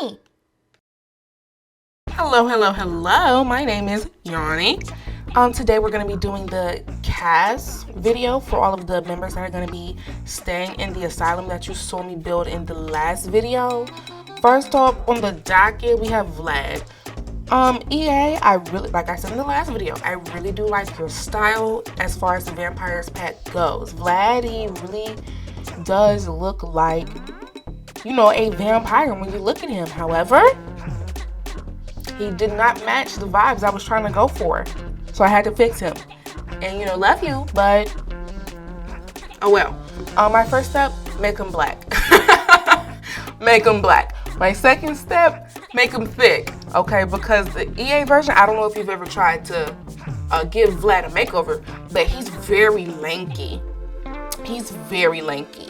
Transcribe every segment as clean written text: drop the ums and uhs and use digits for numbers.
Yanni. Hello. My name is Yanni. Today we're going to be doing the CAS video for all of the members that are going to be staying in the asylum that you saw me build in the last video. First off, on the docket, we have Vlad. EA, I really, like I said in the last video, I really do like your style as far as the vampires pack goes. Vlad, he really does look like, you know, a vampire when you look at him. However, he did not match the vibes I was trying to go for. So I had to fix him. And, you know, love you, but oh well. My first step, make him black. Make him black. My second step, make him thick. Okay, because the EA version, I don't know if you've ever tried to give Vlad a makeover, but he's very lanky. He's very lanky.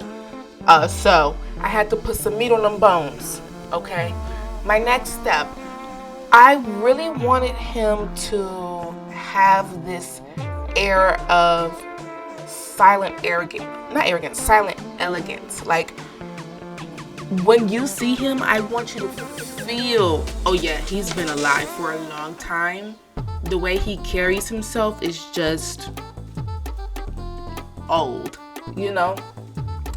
So I had to put some meat on them bones. Okay. My next step, I really wanted him to have this air of silent elegance. Like, when you see him, I want you to feel, oh yeah, he's been alive for a long time. The way he carries himself is just old, you know?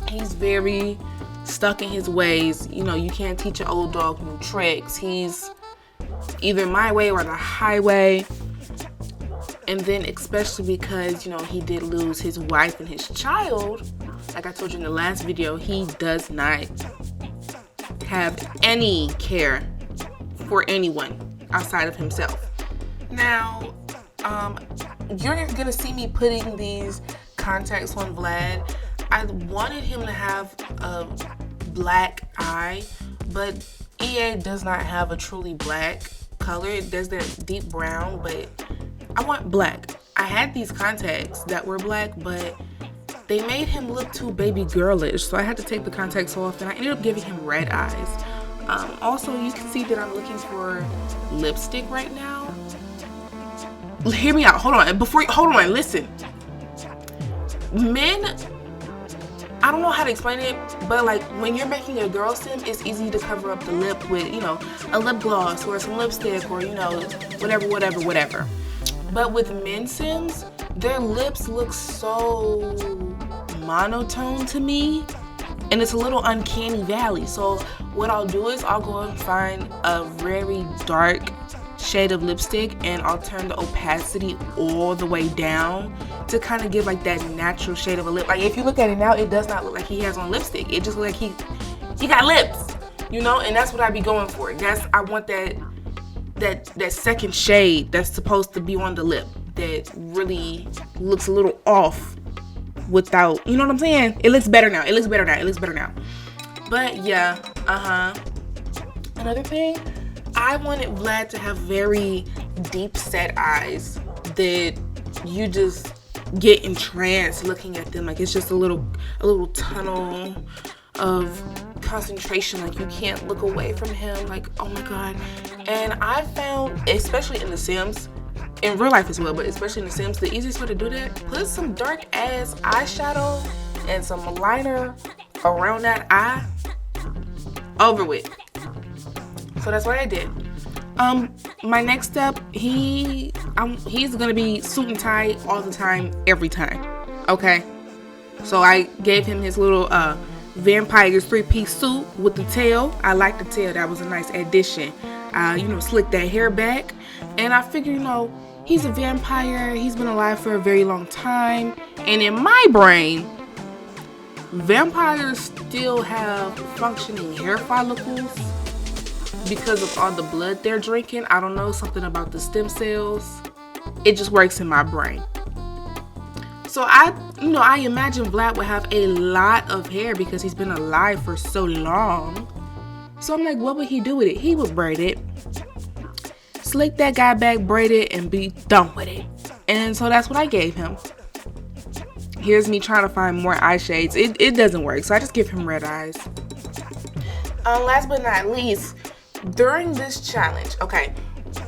He's very stuck in his ways. You know, you can't teach an old dog new tricks. He's either my way or the highway. And then especially because, you know, he did lose his wife and his child. Like I told you in the last video, he does not have any care for anyone outside of himself. Now, you're gonna see me putting these contacts on Vlad. I wanted him to have a black eye, but EA does not have a truly black color. It does that deep brown, but I want black. I had these contacts that were black, but they made him look too baby girlish, so I had to take the contacts off, and I ended up giving him red eyes. Also, you can see that I'm looking for lipstick right now. Hear me out. Hold on. Listen. Men, I don't know how to explain it, but like when you're making a girl sim, it's easy to cover up the lip with, you know, a lip gloss or some lipstick or, you know, whatever. But with men sims, their lips look so monotone to me, and it's a little uncanny valley. So what I'll do is I'll go and find a very dark shade of lipstick, and I'll turn the opacity all the way down to kind of give like that natural shade of a lip. Like if you look at it now, it does not look like he has on lipstick. It just looks like he got lips, you know. And that's what I be going for. I want that second shade that's supposed to be on the lip that really looks a little off without, you know what I'm saying? It looks better now. But yeah, Another thing, I wanted Vlad to have very deep set eyes that you just get entranced looking at them. Like it's just a little tunnel of concentration. Like you can't look away from him. Like, oh my God. And I found, especially in The Sims, in real life as well, but especially in The Sims, the easiest way to do that, put some dark ass eyeshadow and some liner around that eye, over with. So that's what I did. My next step, he's gonna be suit and tie all the time, every time. Okay. So I gave him his little vampire's 3-piece suit with the tail. I like the tail. That was a nice addition. You know, slick that hair back, and I figured, you know, he's a vampire. He's been alive for a very long time, and in my brain, vampires still have functioning hair follicles because of all the blood they're drinking. I don't know, something about the stem cells. It just works in my brain. So I imagine Vlad would have a lot of hair because he's been alive for so long. So I'm like, what would he do with it? He would braid it, slick that guy back, braid it, and be done with it. And so that's what I gave him. Here's me trying to find more eye shades. It doesn't work, so I just give him red eyes. Last but not least, during this challenge, okay,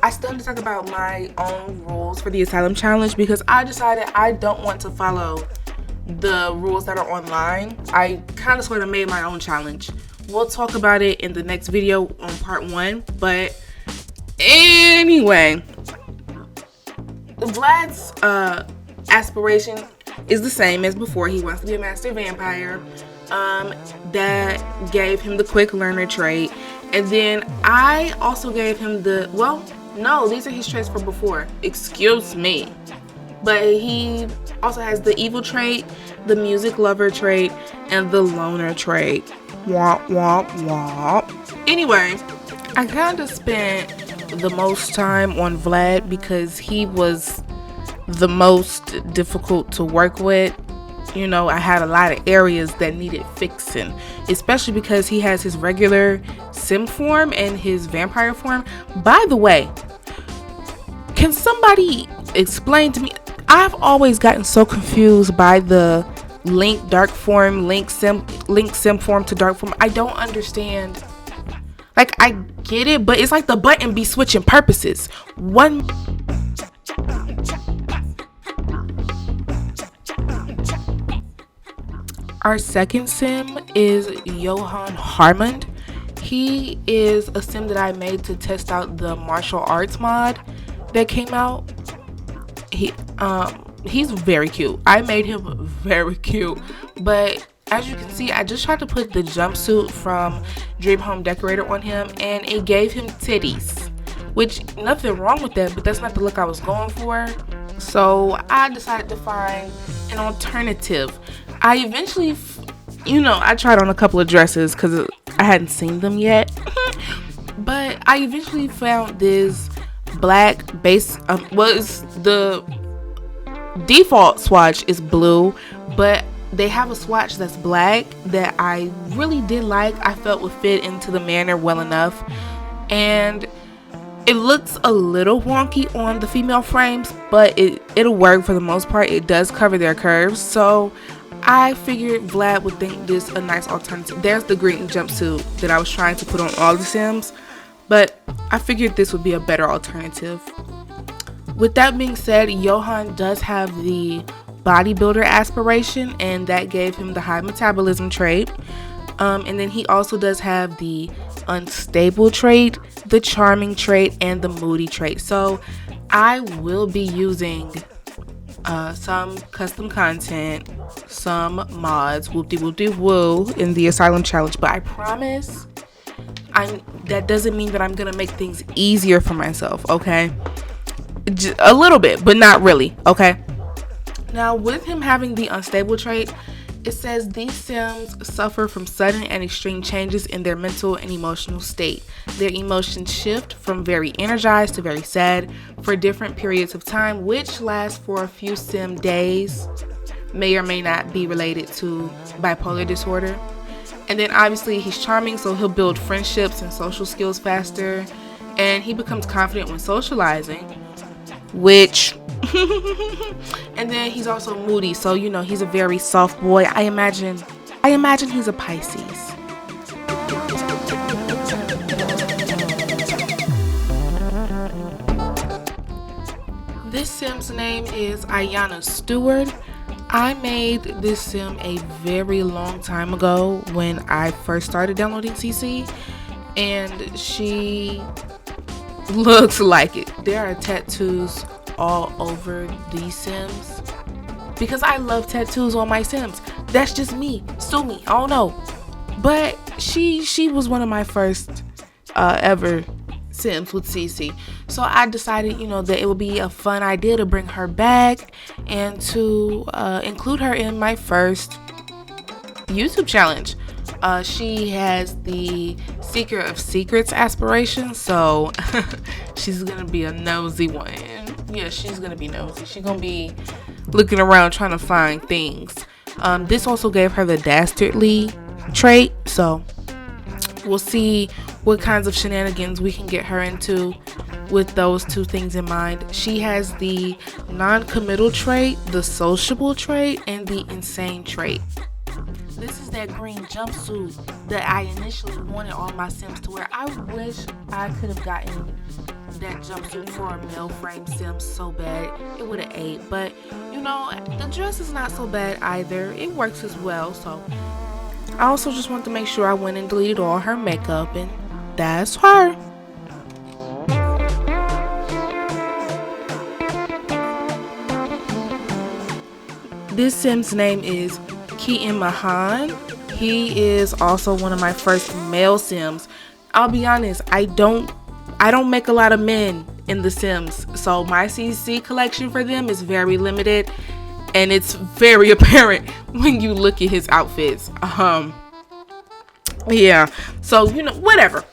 I still need to talk about my own rules for the Asylum challenge because I decided I don't want to follow the rules that are online. I kind of sort of made my own challenge we'll talk about it in the next video on part 1. But anyway, Vlad's aspiration is the same as before. He wants to be a master vampire. That gave him the quick learner trait, and then I also gave him the, well, no, these are his traits from before, excuse me, but he also has the evil trait, the music lover trait, and the loner trait. Womp womp womp. Anyway, I kind of spent the most time on Vlad because he was the most difficult to work with. You know, I had a lot of areas that needed fixing, especially because he has his regular sim form and his vampire form. By the way, can somebody explain to me? I've always gotten so confused by the link dark form, link sim form to dark form. I don't understand. Like, I get it, but it's like the button be switching purposes. Our second sim is Johan Harmond. He is a sim that I made to test out the martial arts mod that came out. He's very cute. I made him very cute, but as you can see, I just tried to put the jumpsuit from Dream Home Decorator on him, and it gave him titties, which nothing wrong with that, but that's not the look I was going for. So I decided to find an alternative. I eventually, I tried on a couple of dresses because I hadn't seen them yet. But I eventually found this black base. It's the default swatch is blue, but they have a swatch that's black that I really did like. I felt would fit into the manner well enough. And it looks a little wonky on the female frames, but it'll work for the most part. It does cover their curves. So I figured Vlad would think this a nice alternative. There's the green jumpsuit that I was trying to put on all the sims, but I figured this would be a better alternative. With that being said, Johan does have the bodybuilder aspiration, and that gave him the high metabolism trait. And then he also does have the unstable trait, the charming trait, and the moody trait. So I will be using some custom content, some mods, whoop-de-whoop-de-woo, in the Asylum challenge, but I promise that doesn't mean that I'm gonna make things easier for myself, okay? Just a little bit, but not really, okay? Now, with him having the unstable trait, it says these sims suffer from sudden and extreme changes in their mental and emotional state. Their emotions shift from very energized to very sad for different periods of time, which lasts for a few sim days. May or may not be related to bipolar disorder. And then obviously he's charming, so he'll build friendships and social skills faster. And he becomes confident when socializing, which and then he's also moody, so he's a very soft boy. I imagine he's a Pisces. This sim's name is Ayana Stewart. I made this sim a very long time ago when I first started downloading CC, and she looks like it. There are tattoos all over these sims because I love tattoos on my sims. That's just me. Sue me. I don't know. But she was one of my first ever sims with CC. So I decided, that it would be a fun idea to bring her back and to include her in my first YouTube challenge. She has the Seeker of Secrets aspiration, so she's gonna be a nosy one. Yeah, she's gonna be nosy. She's gonna be looking around trying to find things. This also gave her the dastardly trait, so we'll see what kinds of shenanigans we can get her into with those two things in mind. She has the non-committal trait, the sociable trait, and the insane trait. This is that green jumpsuit that I initially wanted all my sims to wear. I wish I could have gotten that jumpsuit for a male frame sim so bad. It would have ate, but the dress is not so bad either. It works as well, so I also just want to make sure I went and deleted all her makeup, and that's her. This Sim's name is Keaton Mahan. He is also one of my first male Sims. I'll be honest, I don't make a lot of men in the Sims, so my CC collection for them is very limited, and it's very apparent when you look at his outfits. Yeah, so whatever.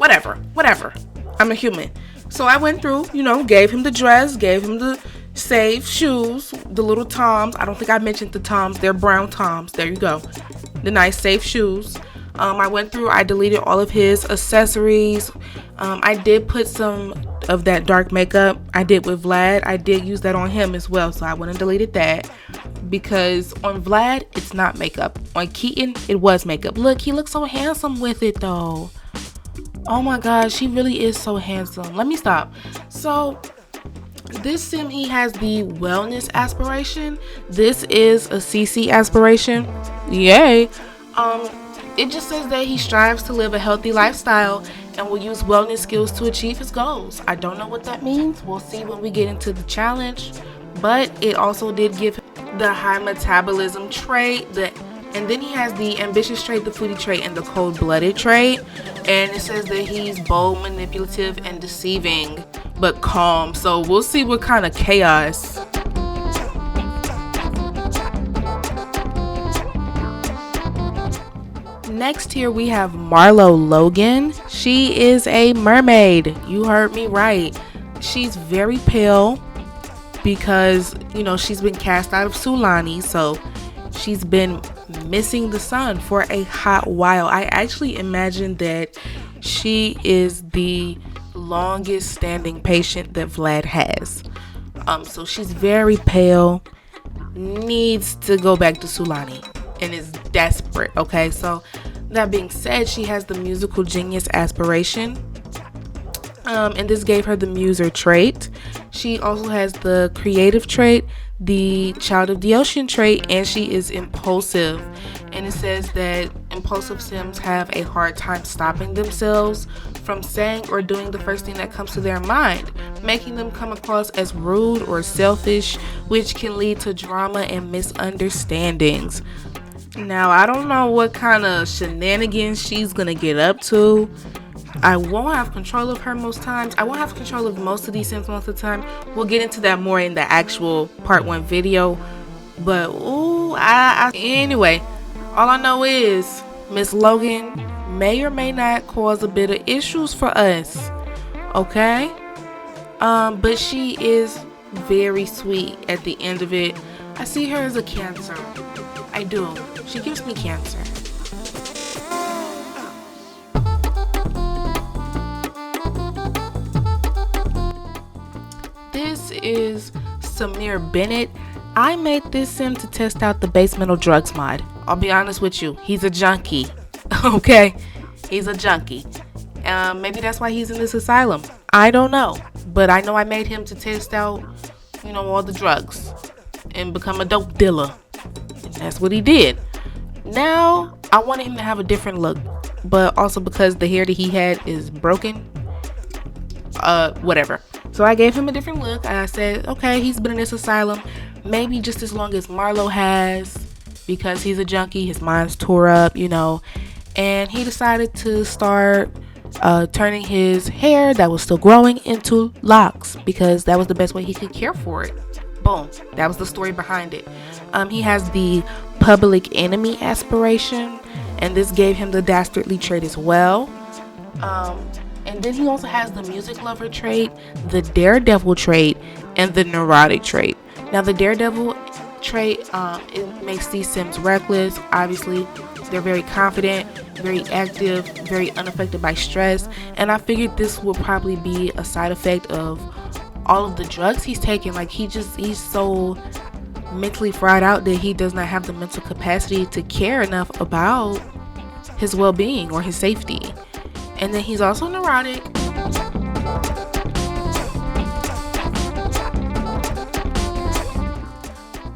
I'm a human. So I went through, gave him the dress, gave him the safe shoes, the little Toms. I don't think I mentioned the Toms. They're brown Toms. There you go. The nice safe shoes. I went through, I deleted all of his accessories. I did put some of that dark makeup I did with Vlad. I did use that on him as well, so I went and deleted that, because on Vlad it's not makeup. On Keaton it was makeup. Look, he looks so handsome with it though. Oh my gosh, he really is so handsome. Let me stop. So this Sim, he has the wellness aspiration. This is a CC aspiration. Yay. It just says that he strives to live a healthy lifestyle and will use wellness skills to achieve his goals. I don't know what that means. We'll see when we get into the challenge. But it also did give the high metabolism trait, and then he has the ambitious trait, the foodie trait, and the cold-blooded trait. And it says that he's bold, manipulative, and deceiving, but calm. So we'll see what kind of chaos. Next here we have Marlo Logan. She is a mermaid. You heard me right. She's very pale because, she's been cast out of Sulani, so she's been missing the sun for a hot while. I actually imagine that she is the longest standing patient that Vlad has. So she's very pale, needs to go back to Sulani, and is desperate. Okay, so that being said, she has the musical genius aspiration, and this gave her the muser trait. She also has the creative trait, the child of the ocean trait, and she is impulsive. And it says that impulsive Sims have a hard time stopping themselves from saying or doing the first thing that comes to their mind, making them come across as rude or selfish, which can lead to drama and misunderstandings. Now, I don't know what kind of shenanigans she's gonna get up to. I won't have control of her most times. I won't have control of most of these Sims most of the time. We'll get into that more in the actual part 1 video. But, anyway, all I know is Miss Logan may or may not cause a bit of issues for us. Okay? But she is very sweet at the end of it. I see her as a Cancer. I do. She gives me Cancer. This is Samir Bennett. I made this Sim to test out the basemental drugs mod. I'll be honest with you, he's a junkie. Okay? He's a junkie. Maybe that's why he's in this asylum. I don't know. But I know I made him to test out, all the drugs and become a dope dealer. And that's what he did. Now, I wanted him to have a different look, but also because the hair that he had is broken. Whatever. So I gave him a different look. I said, okay, he's been in this asylum maybe just as long as Marlo has, because he's a junkie. His mind's tore up, and he decided to start turning his hair that was still growing into locks, because that was the best way he could care for it. Boom. That was the story behind it. He has the public enemy aspiration, and this gave him the dastardly trait as well. And then he also has the music lover trait, the daredevil trait, and the neurotic trait. Now, the daredevil trait, it makes these Sims reckless. Obviously, they're very confident, very active, very unaffected by stress. And I figured this would probably be a side effect of all of the drugs he's taking. Like, he's so mentally fried out that he does not have the mental capacity to care enough about his well-being or his safety. And then he's also neurotic.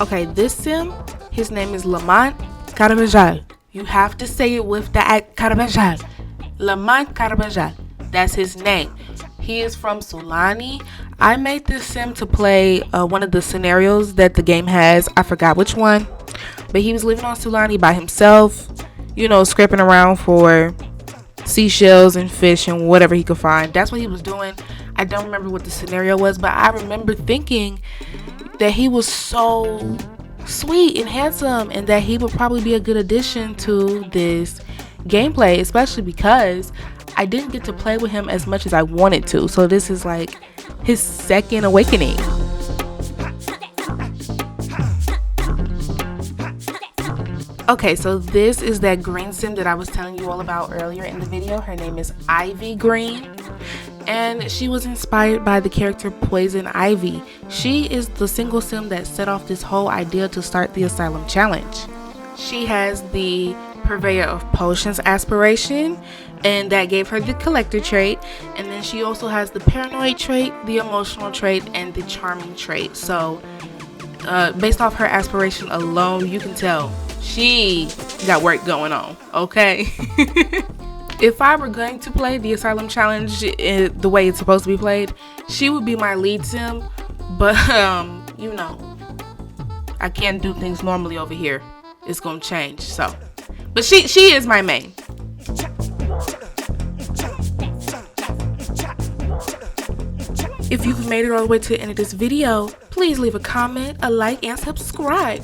Okay, this Sim, his name is Lamont Caravajal. You have to say it with the Carvajal. Lamont Carvajal. That's his name. He is from Sulani. I made this sim to play one of the scenarios that the game has. I forgot which one. But he was living on Sulani by himself, you know, scraping around for seashells and fish and whatever he could find. That's what he was doing. I don't remember what the scenario was, but I remember thinking that he was so sweet and handsome and that he would probably be a good addition to this gameplay, especially because I didn't get to play with him as much as I wanted to. So this is like his second awakening. Okay, so this is that green sim that I was telling you all about earlier in the video. Her name is Ivy Green, and she was inspired by the character Poison Ivy. She is the single sim that set off this whole idea to start the Asylum challenge. She has the Purveyor of Potions aspiration, and that gave her the Collector trait, and then she also has the Paranoid trait, the Emotional trait, and the Charming trait. So based off her aspiration alone, you can tell she got work going on, okay? If I were going to play the Asylum challenge the way it's supposed to be played, she would be my lead sim, but you know, I can't do things normally over here. It's gonna change, so. But she is my main. If you've made it all the way to the end of this video, please leave a comment, a like, and subscribe.